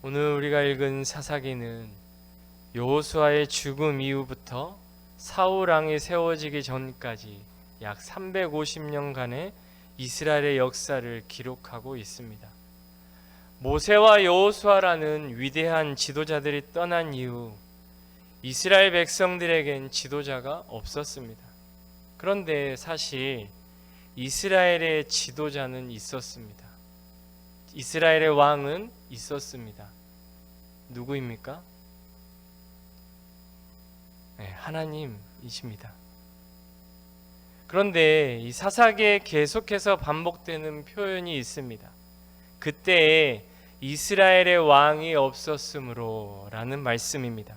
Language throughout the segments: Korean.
오늘 우리가 읽은 사사기는 여호수아의 죽음 이후부터 사울 왕이 세워지기 전까지 약 350년간의 이스라엘의 역사를 기록하고 있습니다. 모세와 여호수아라는 위대한 지도자들이 떠난 이후 이스라엘 백성들에겐 지도자가 없었습니다. 그런데 사실 이스라엘의 지도자는 있었습니다. 이스라엘의 왕은 있었습니다. 누구입니까? 네, 하나님이십니다. 그런데 이 사사기에 계속해서 반복되는 표현이 있습니다. 그때에 이스라엘의 왕이 없었으므로 라는 말씀입니다.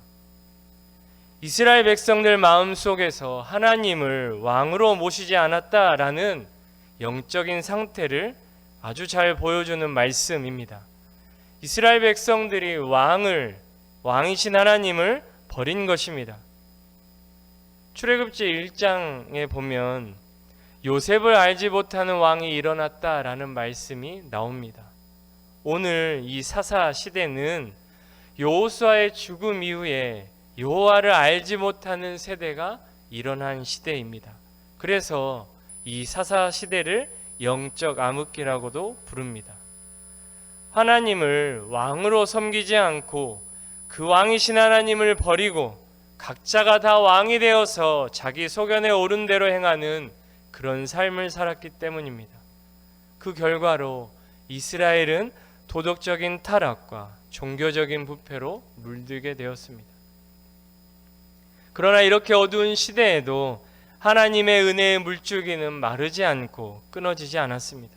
이스라엘 백성들 마음속에서 하나님을 왕으로 모시지 않았다라는 영적인 상태를 아주 잘 보여주는 말씀입니다. 이스라엘 백성들이 왕이신 하나님을 버린 것입니다. 출애굽기 1장에 보면 요셉을 알지 못하는 왕이 일어났다라는 말씀이 나옵니다. 오늘 이 사사 시대는 여호수아의 죽음 이후에 여호와를 알지 못하는 세대가 일어난 시대입니다. 그래서 이 사사 시대를 영적 암흑기라고도 부릅니다. 하나님을 왕으로 섬기지 않고 그 왕이신 하나님을 버리고 각자가 다 왕이 되어서 자기 소견에 오른 대로 행하는 그런 삶을 살았기 때문입니다. 그 결과로 이스라엘은 도덕적인 타락과 종교적인 부패로 물들게 되었습니다. 그러나 이렇게 어두운 시대에도 하나님의 은혜의 물줄기는 마르지 않고 끊어지지 않았습니다.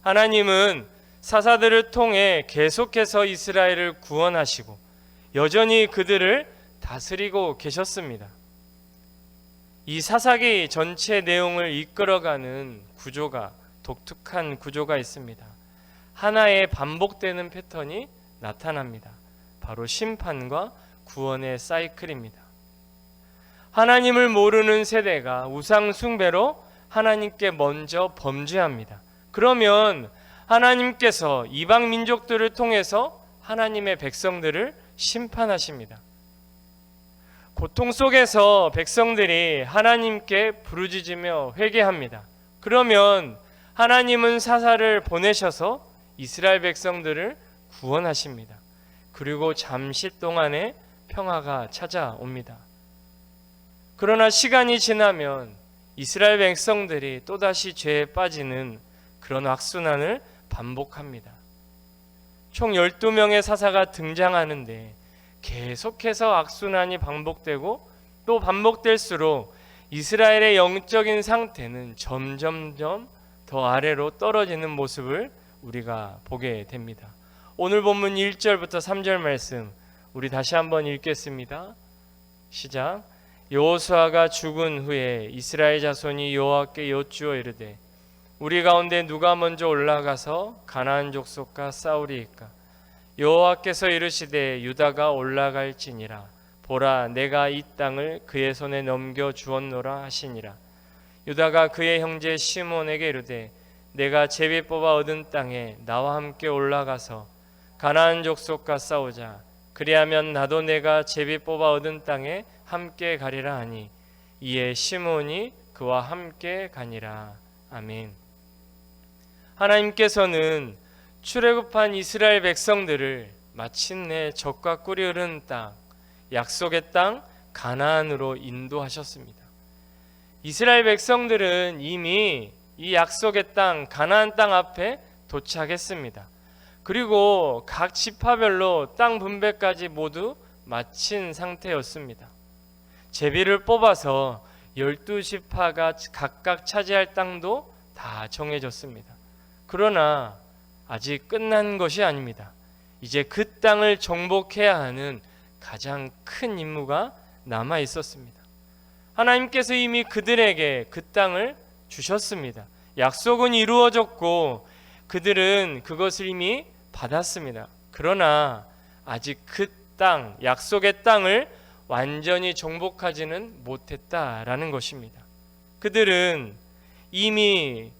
하나님은 사사들을 통해 계속해서 이스라엘을 구원하시고 여전히 그들을 다스리고 계셨습니다. 이 사사기 전체 내용을 이끌어가는 독특한 구조가 있습니다. 하나의 반복되는 패턴이 나타납니다. 바로 심판과 구원의 사이클입니다. 하나님을 모르는 세대가 우상 숭배로 하나님께 먼저 범죄합니다. 그러면 하나님께서 이방 민족들을 통해서 하나님의 백성들을 심판하십니다. 고통 속에서 백성들이 하나님께 부르짖으며 회개합니다. 그러면 하나님은 사사를 보내셔서 이스라엘 백성들을 구원하십니다. 그리고 잠시 동안의 평화가 찾아옵니다. 그러나 시간이 지나면 이스라엘 백성들이 또다시 죄에 빠지는 그런 악순환을 반복합니다. 총 12명의 사사가 등장하는데 계속해서 악순환이 반복되고 또 반복될수록 이스라엘의 영적인 상태는 점점점 더 아래로 떨어지는 모습을 우리가 보게 됩니다. 오늘 본문 1절부터 3절 말씀 우리 다시 한번 읽겠습니다. 시작. 여호수아가 죽은 후에 이스라엘 자손이 여호와께 여쭈어 이르되 우리 가운데 누가 먼저 올라가서 가나안 족속과 싸우리이까? 여호와께서 이르시되 유다가 올라갈지니라. 보라, 내가 이 땅을 그의 손에 넘겨 주었노라 하시니라. 유다가 그의 형제 시몬에게 이르되 내가 제비 뽑아 얻은 땅에 나와 함께 올라가서 가나안 족속과 싸우자. 그리하면 나도 내가 제비 뽑아 얻은 땅에 함께 가리라 하니 이에 시몬이 그와 함께 가니라. 아멘. 하나님께서는 출애굽한 이스라엘 백성들을 마침내 적과 꿀이 흐르는 땅, 약속의 땅 가나안으로 인도하셨습니다. 이스라엘 백성들은 이미 이 약속의 땅 가나안 땅 앞에 도착했습니다. 그리고 각 지파별로 땅 분배까지 모두 마친 상태였습니다. 제비를 뽑아서 12지파가 각각 차지할 땅도 다 정해졌습니다. 그러나 아직 끝난 것이 아닙니다. 이제 그 땅을 정복해야 하는 가장 큰 임무가 남아 있었습니다. 하나님께서 이미 그들에게 그 땅을 주셨습니다. 약속은 이루어졌고 그들은 그것을 이미 받았습니다. 그러나 아직 그 땅, 약속의 땅을 완전히 정복하지는 못했다라는 것입니다. 그들은 이미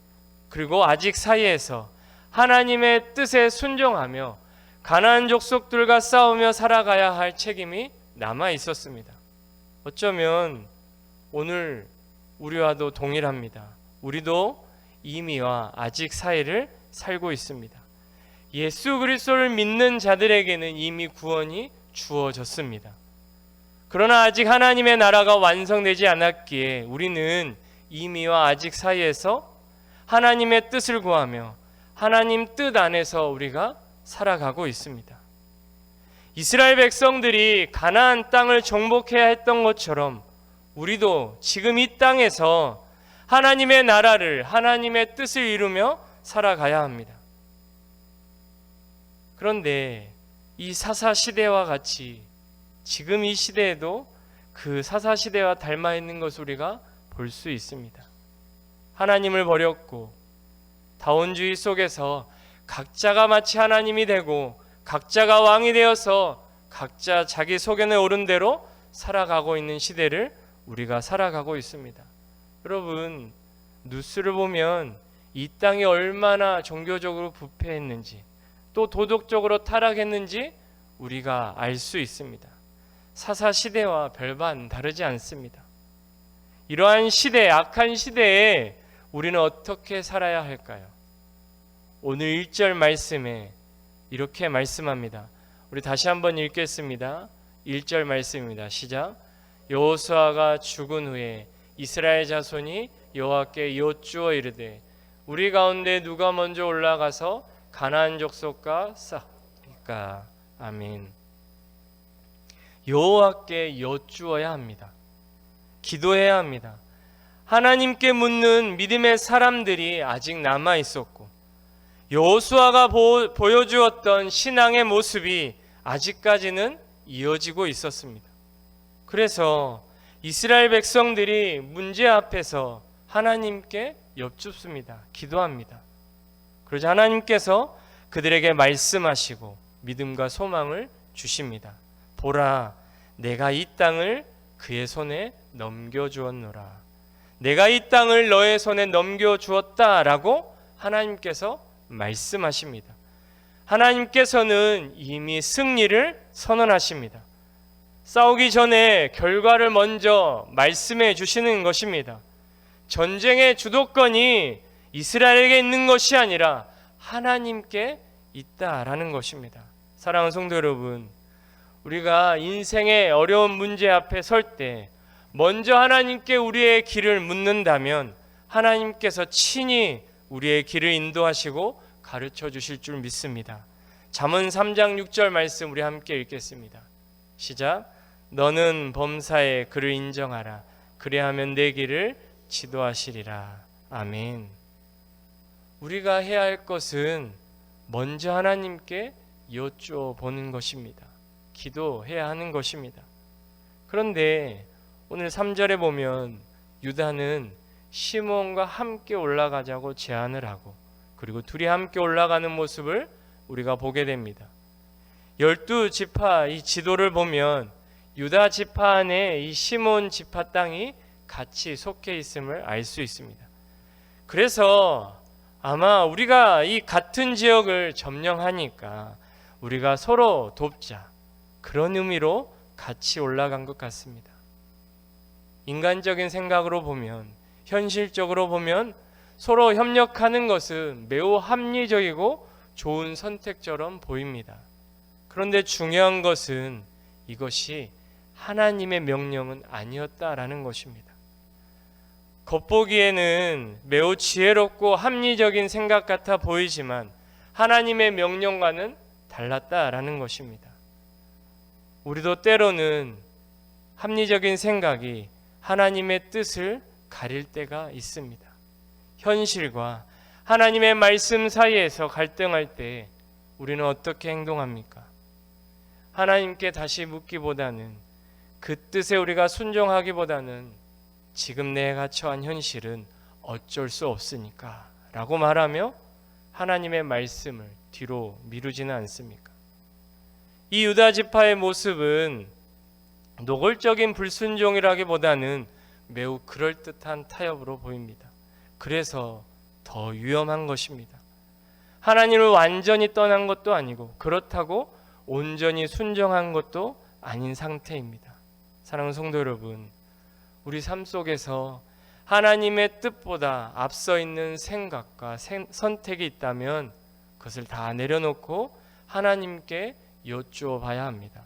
그리고 아직 사이에서 하나님의 뜻에 순종하며 가나안 족속들과 싸우며 살아가야 할 책임이 남아 있었습니다. 어쩌면 오늘 우리와도 동일합니다. 우리도 이미와 아직 사이를 살고 있습니다. 예수 그리스도를 믿는 자들에게는 이미 구원이 주어졌습니다. 그러나 아직 하나님의 나라가 완성되지 않았기에 우리는 이미와 아직 사이에서 하나님의 뜻을 구하며 하나님 뜻 안에서 우리가 살아가고 있습니다. 이스라엘 백성들이 가나안 땅을 정복해야 했던 것처럼 우리도 지금 이 땅에서 하나님의 나라를, 하나님의 뜻을 이루며 살아가야 합니다. 그런데 이 사사시대와 같이 지금 이 시대에도 그 사사시대와 닮아 있는 것을 우리가 볼 수 있습니다. 하나님을 버렸고 다원주의 속에서 각자가 마치 하나님이 되고 각자가 왕이 되어서 각자 자기 소견에 오른 대로 살아가고 있는 시대를 우리가 살아가고 있습니다. 여러분, 뉴스를 보면 이 땅이 얼마나 종교적으로 부패했는지 또 도덕적으로 타락했는지 우리가 알 수 있습니다. 사사시대와 별반 다르지 않습니다. 이러한 시대, 악한 시대에 우리는 어떻게 살아야 할까요? 오늘 1절 말씀에 이렇게 말씀합니다. 우리 다시 한번 읽겠습니다. 1절 말씀입니다. 시작. 여호수아가 죽은 후에 이스라엘 자손이 여호와께 여쭈어 이르되 우리 가운데 누가 먼저 올라가서 가나안 족속과 싸우리까. 아멘. 여호와께 여쭈어야 합니다. 기도해야 합니다. 하나님께 묻는 믿음의 사람들이 아직 남아 있었고 여호수아가 보여주었던 신앙의 모습이 아직까지는 이어지고 있었습니다. 그래서 이스라엘 백성들이 문제 앞에서 하나님께 여쭙습니다. 기도합니다. 그러자 하나님께서 그들에게 말씀하시고 믿음과 소망을 주십니다. 보라, 내가 이 땅을 그의 손에 넘겨주었노라. 내가 이 땅을 너의 손에 넘겨주었다라고 하나님께서 말씀하십니다. 하나님께서는 이미 승리를 선언하십니다. 싸우기 전에 결과를 먼저 말씀해 주시는 것입니다. 전쟁의 주도권이 이스라엘에게 있는 것이 아니라 하나님께 있다라는 것입니다. 사랑하는 성도 여러분, 우리가 인생의 어려운 문제 앞에 설 때 먼저 하나님께 우리의 길을 묻는다면 하나님께서 친히 우리의 길을 인도하시고 가르쳐 주실 줄 믿습니다. 잠언 3장 6절 말씀 우리 함께 읽겠습니다. 시작. 너는 범사에 그를 인정하라. 그리하면 내 길을 지도하시리라. 아멘. 우리가 해야 할 것은 먼저 하나님께 여쭤보는 것입니다. 기도해야 하는 것입니다. 그런데 오늘 3절에 보면 유다는 시므온과 함께 올라가자고 제안을 하고 그리고 둘이 함께 올라가는 모습을 우리가 보게 됩니다. 12지파 이 지도를 보면 유다 지파 안에 이 시므온 지파 땅이 같이 속해 있음을 알 수 있습니다. 그래서 아마 우리가 이 같은 지역을 점령하니까 우리가 서로 돕자, 그런 의미로 같이 올라간 것 같습니다. 인간적인 생각으로 보면, 현실적으로 보면 서로 협력하는 것은 매우 합리적이고 좋은 선택처럼 보입니다. 그런데 중요한 것은 이것이 하나님의 명령은 아니었다라는 것입니다. 겉보기에는 매우 지혜롭고 합리적인 생각 같아 보이지만 하나님의 명령과는 달랐다라는 것입니다. 우리도 때로는 합리적인 생각이 하나님의 뜻을 가릴 때가 있습니다. 현실과 하나님의 말씀 사이에서 갈등할 때 우리는 어떻게 행동합니까? 하나님께 다시 묻기보다는, 그 뜻에 우리가 순종하기보다는 지금 내가 처한 현실은 어쩔 수 없으니까 라고 말하며 하나님의 말씀을 뒤로 미루지는 않습니까? 이 유다 지파의 모습은 노골적인 불순종이라기보다는 매우 그럴듯한 타협으로 보입니다. 그래서 더 위험한 것입니다. 하나님을 완전히 떠난 것도 아니고 그렇다고 온전히 순종한 것도 아닌 상태입니다. 사랑하는 성도 여러분, 우리 삶 속에서 하나님의 뜻보다 앞서 있는 생각과 선택이 있다면 그것을 다 내려놓고 하나님께 여쭈어 봐야 합니다.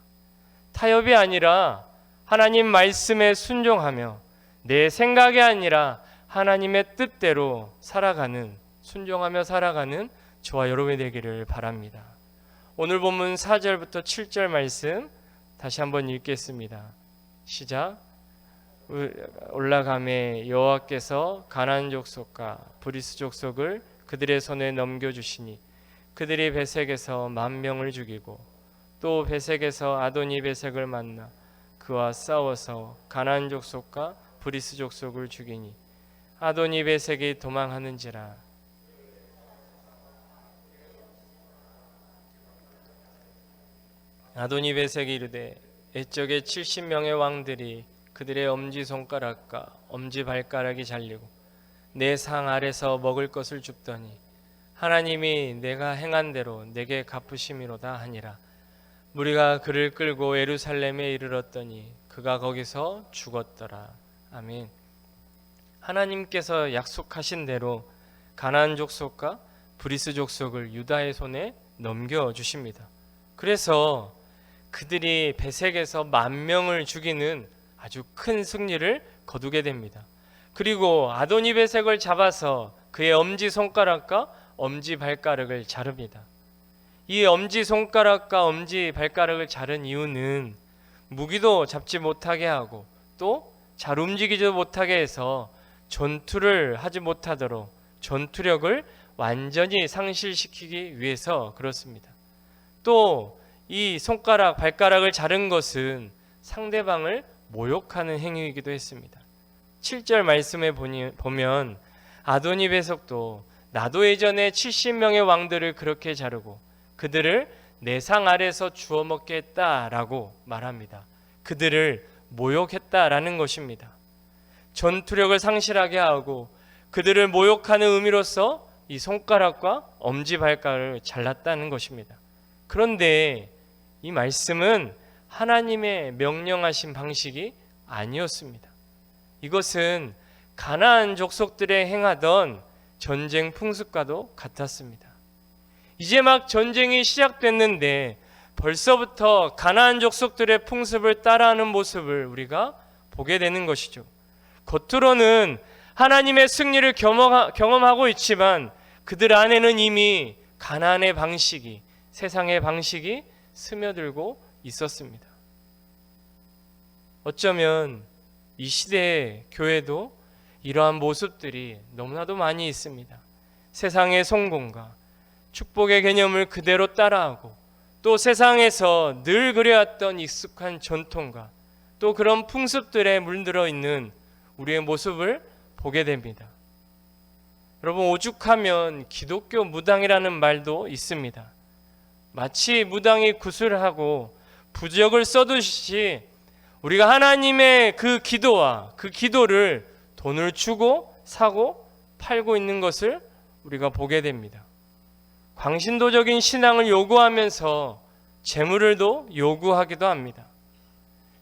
타협이 아니라 하나님 말씀에 순종하며 내 생각이 아니라 하나님의 뜻대로 살아가는, 순종하며 살아가는 저와 여러분이 되기를 바랍니다. 오늘 본문 4절부터 7절 말씀 다시 한번 읽겠습니다. 시작. 올라가매 여호와께서 가나안 족속과 브리스 족속을 그들의 손에 넘겨주시니 그들이 베색에서 10,000명을 죽이고 또 베색에서 아도니 베색을 만나 그와 싸워서 가나안 족속과 브리스 족속을 죽이니 아도니 베색이 도망하는지라. 아도니 베색이 이르되 옛적에 70명의 왕들이 그들의 엄지손가락과 엄지발가락이 잘리고 내 상 아래서 먹을 것을 줍더니 하나님이 내가 행한 대로 내게 갚으심이로다 하니라. 무리가 그를 끌고 예루살렘에 이르렀더니 그가 거기서 죽었더라. 아멘. 하나님께서 약속하신 대로 가나안 족속과 브리스 족속을 유다의 손에 넘겨주십니다. 그래서 그들이 베색에서 10,000명을 죽이는 아주 큰 승리를 거두게 됩니다. 그리고 아도니 베색을 잡아서 그의 엄지손가락과 엄지발가락을 자릅니다. 이 엄지손가락과 엄지발가락을 자른 이유는 무기도 잡지 못하게 하고 또 잘 움직이지도 못하게 해서 전투를 하지 못하도록 전투력을 완전히 상실시키기 위해서 그렇습니다. 또 이 손가락, 발가락을 자른 것은 상대방을 모욕하는 행위이기도 했습니다. 7절 말씀에 보면 아도니 베색도 나도 예전에 70명의 왕들을 그렇게 자르고 그들을 내 상 아래서 주워 먹겠다라고 말합니다. 그들을 모욕했다라는 것입니다. 전투력을 상실하게 하고 그들을 모욕하는 의미로서 이 손가락과 엄지발가락을 잘랐다는 것입니다. 그런데 이 말씀은 하나님의 명령하신 방식이 아니었습니다. 이것은 가나안 족속들의 행하던 전쟁 풍습과도 같았습니다. 이제 막 전쟁이 시작됐는데 벌써부터 가나안 족속들의 풍습을 따라하는 모습을 우리가 보게 되는 것이죠. 겉으로는 하나님의 승리를 경험하고 있지만 그들 안에는 이미 가나안의 방식이, 세상의 방식이 스며들고 있었습니다. 어쩌면 이 시대의 교회도 이러한 모습들이 너무나도 많이 있습니다. 세상의 성공과 축복의 개념을 그대로 따라하고 또 세상에서 늘 그래왔던 익숙한 전통과 또 그런 풍습들에 물들어 있는 우리의 모습을 보게 됩니다. 여러분, 오죽하면 기독교 무당이라는 말도 있습니다. 마치 무당이 구슬하고 부적을 써두시지 우리가 하나님의 그 기도와 그 기도를 돈을 주고 사고 팔고 있는 것을 우리가 보게 됩니다. 광신도적인 신앙을 요구하면서 재물을도 요구하기도 합니다.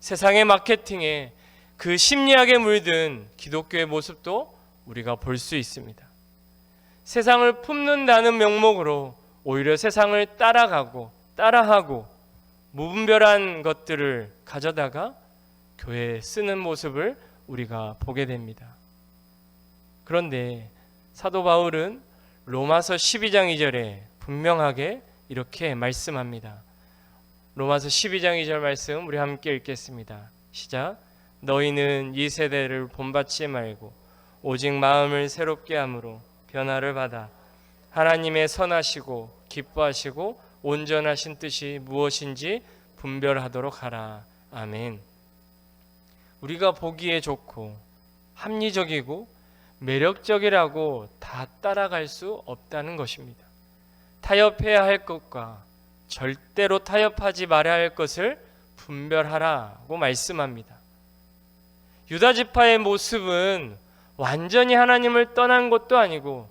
세상의 마케팅에 그 심리학에 물든 기독교의 모습도 우리가 볼 수 있습니다. 세상을 품는다는 명목으로 오히려 세상을 따라하고 무분별한 것들을 가져다가 교회에 쓰는 모습을 우리가 보게 됩니다. 그런데 사도 바울은 로마서 12장 2절에 분명하게 이렇게 말씀합니다. 로마서 12장 2절 말씀 우리 함께 읽겠습니다. 시작. 너희는 이 세대를 본받지 말고 오직 마음을 새롭게 함으로 변화를 받아 하나님의 선하시고 기뻐하시고 온전하신 뜻이 무엇인지 분별하도록 하라. 아멘. 우리가 보기에 좋고 합리적이고 매력적이라고 다 따라갈 수 없다는 것입니다. 타협해야 할 것과 절대로 타협하지 말아야 할 것을 분별하라고 말씀합니다. 유다 지파의 모습은 완전히 하나님을 떠난 것도 아니고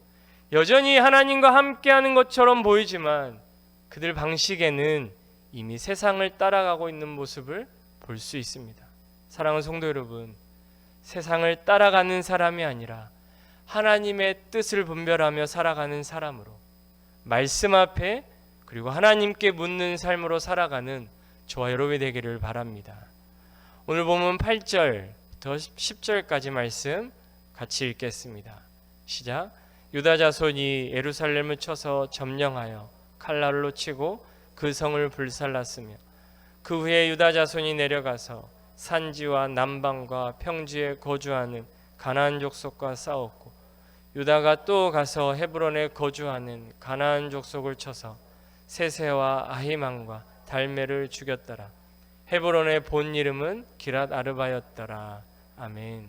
여전히 하나님과 함께하는 것처럼 보이지만 그들 방식에는 이미 세상을 따라가고 있는 모습을 볼 수 있습니다. 사랑하는 성도 여러분, 세상을 따라가는 사람이 아니라 하나님의 뜻을 분별하며 살아가는 사람으로, 말씀 앞에 그리고 하나님께 묻는 삶으로 살아가는 저와 여러분이 되기를 바랍니다. 오늘 본문 8절부터 10절까지 말씀 같이 읽겠습니다. 시작. 유다 자손이 예루살렘을 쳐서 점령하여 칼날로 치고 그 성을 불살랐으며 그 후에 유다 자손이 내려가서 산지와 남방과 평지에 거주하는 가나안 족속과 싸웠고 유다가 또 가서 헤브론에 거주하는 가나안 족속을 쳐서 세세와 아히만과 달메를 죽였더라. 헤브론의 본 이름은 기랏 아르바였더라. 아멘.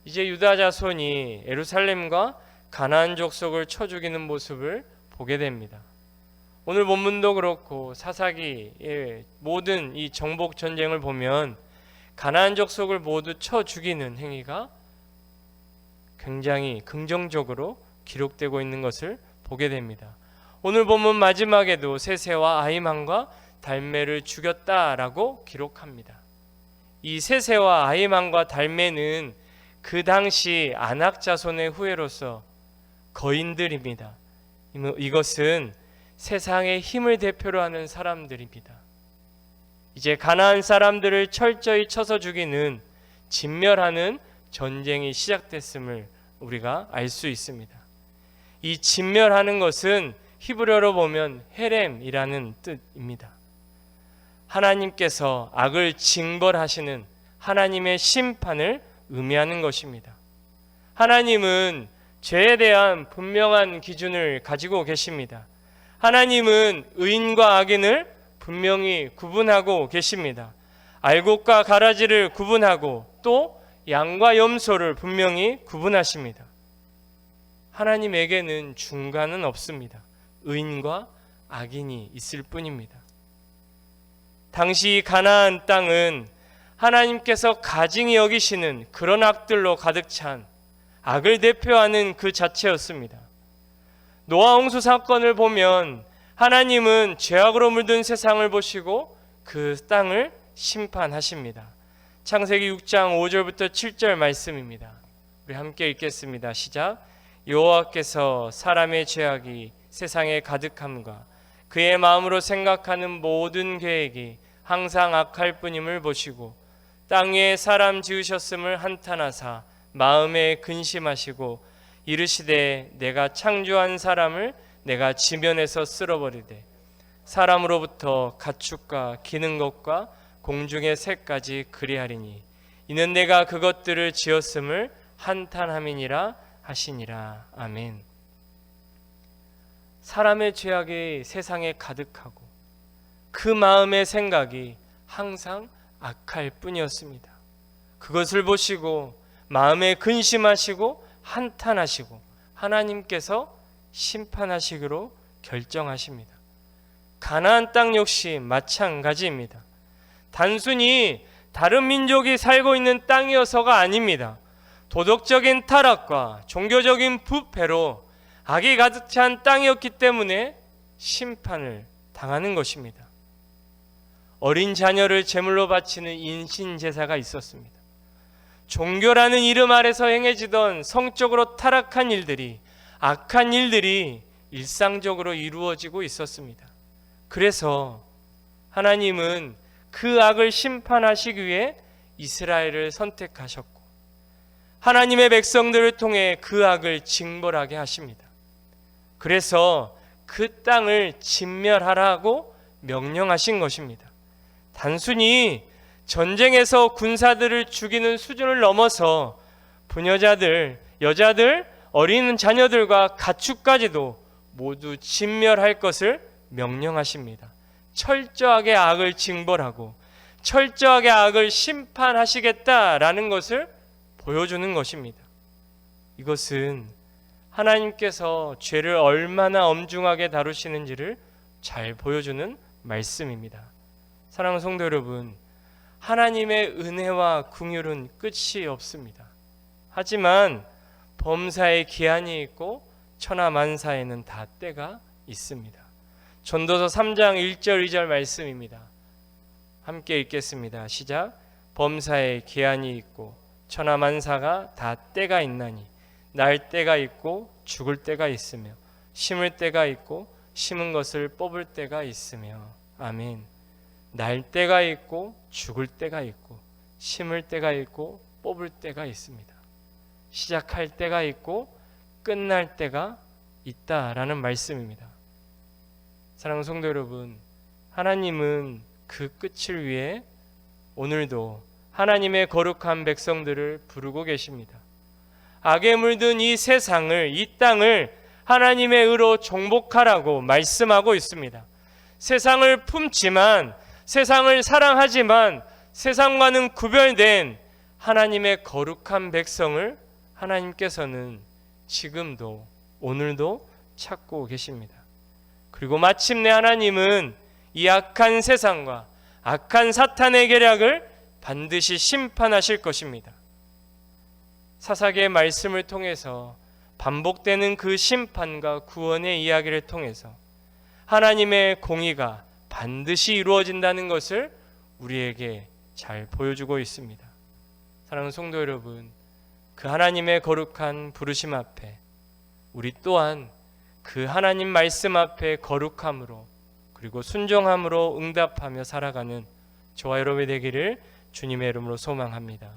이제 유다 자손이 예루살렘과 가나안 족속을 쳐 죽이는 모습을 보게 됩니다. 오늘 본문도 그렇고 사사기의 모든 이 정복 전쟁을 보면 가나안 족속을 모두 쳐 죽이는 행위가 굉장히 긍정적으로 기록되고 있는 것을 보게 됩니다. 오늘 본문 마지막에도 세세와 아히만과 달메를 죽였다라고 기록합니다. 이 세세와 아히만과 달메는 그 당시 아낙 자손의 후예로서 거인들입니다. 이것은 세상의 힘을 대표로 하는 사람들입니다. 이제 가나안 사람들을 철저히 쳐서 죽이는 진멸하는 전쟁이 시작됐음을 우리가 알 수 있습니다. 이 진멸하는 것은 히브리어로 보면 헤렘이라는 뜻입니다. 하나님께서 악을 징벌하시는 하나님의 심판을 의미하는 것입니다. 하나님은 죄에 대한 분명한 기준을 가지고 계십니다. 하나님은 의인과 악인을 분명히 구분하고 계십니다. 알곡과 가라지를 구분하고 또 양과 염소를 분명히 구분하십니다. 하나님에게는 중간은 없습니다. 의인과 악인이 있을 뿐입니다. 당시 가나안 땅은 하나님께서 가증히 여기시는 그런 악들로 가득 찬 악을 대표하는 그 자체였습니다. 노아 홍수 사건을 보면 하나님은 죄악으로 물든 세상을 보시고 그 땅을 심판하십니다. 창세기 6장 5절부터 7절 말씀입니다. 우리 함께 읽겠습니다. 시작. 여호와께서 사람의 죄악이 세상에 가득함과 그의 마음으로 생각하는 모든 계획이 항상 악할 뿐임을 보시고 땅 위에 사람 지으셨음을 한탄하사 마음에 근심하시고 이르시되 내가 창조한 사람을 내가 지면에서 쓸어버리되 사람으로부터 가축과 기는 것과 공중의 새까지 그리하리니 이는 내가 그것들을 지었음을 한탄함이니라 하시니라. 아멘. 사람의 죄악이 세상에 가득하고 그 마음의 생각이 항상 악할 뿐이었습니다. 그것을 보시고 마음에 근심하시고 한탄하시고 하나님께서 심판하시기로 결정하십니다. 가나안 땅 역시 마찬가지입니다. 단순히 다른 민족이 살고 있는 땅이어서가 아닙니다. 도덕적인 타락과 종교적인 부패로 악이 가득 찬 땅이었기 때문에 심판을 당하는 것입니다. 어린 자녀를 제물로 바치는 인신제사가 있었습니다. 종교라는 이름 아래서 행해지던 성적으로 타락한 일들이, 악한 일들이 일상적으로 이루어지고 있었습니다. 그래서 하나님은 그 악을 심판하시기 위해 이스라엘을 선택하셨고 하나님의 백성들을 통해 그 악을 징벌하게 하십니다. 그래서 그 땅을 진멸하라고 명령하신 것입니다. 단순히 전쟁에서 군사들을 죽이는 수준을 넘어서 부녀자들, 여자들, 어린 자녀들과 가축까지도 모두 진멸할 것을 명령하십니다. 철저하게 악을 징벌하고 철저하게 악을 심판하시겠다라는 것을 보여주는 것입니다. 이것은 하나님께서 죄를 얼마나 엄중하게 다루시는지를 잘 보여주는 말씀입니다. 사랑하는 성도 여러분, 하나님의 은혜와 긍휼은 끝이 없습니다. 하지만 범사에 기한이 있고 천하만사에는 다 때가 있습니다. 전도서 3장 1절 2절 말씀입니다. 함께 읽겠습니다. 시작. 범사에 기한이 있고 천하만사가 다 때가 있나니 날 때가 있고 죽을 때가 있으며 심을 때가 있고 심은 것을 뽑을 때가 있으며. 아멘. 날 때가 있고 죽을 때가 있고 심을 때가 있고 뽑을 때가 있습니다. 시작할 때가 있고 끝날 때가 있다라는 말씀입니다. 사랑하는 성도 여러분, 하나님은 그 끝을 위해 오늘도 하나님의 거룩한 백성들을 부르고 계십니다. 악에 물든 이 세상을, 이 땅을 하나님의 의로 정복하라고 말씀하고 있습니다. 세상을 품지만, 세상을 사랑하지만 세상과는 구별된 하나님의 거룩한 백성을 하나님께서는 지금도 오늘도 찾고 계십니다. 그리고 마침내 하나님은 이 악한 세상과 악한 사탄의 계략을 반드시 심판하실 것입니다. 사사기의 말씀을 통해서 반복되는 그 심판과 구원의 이야기를 통해서 하나님의 공의가 반드시 이루어진다는 것을 우리에게 잘 보여주고 있습니다. 사랑하는 성도 여러분, 그 하나님의 거룩한 부르심 앞에 우리 또한 그 하나님 말씀 앞에 거룩함으로 그리고 순종함으로 응답하며 살아가는 저와 여러분이 되기를 주님의 이름으로 소망합니다.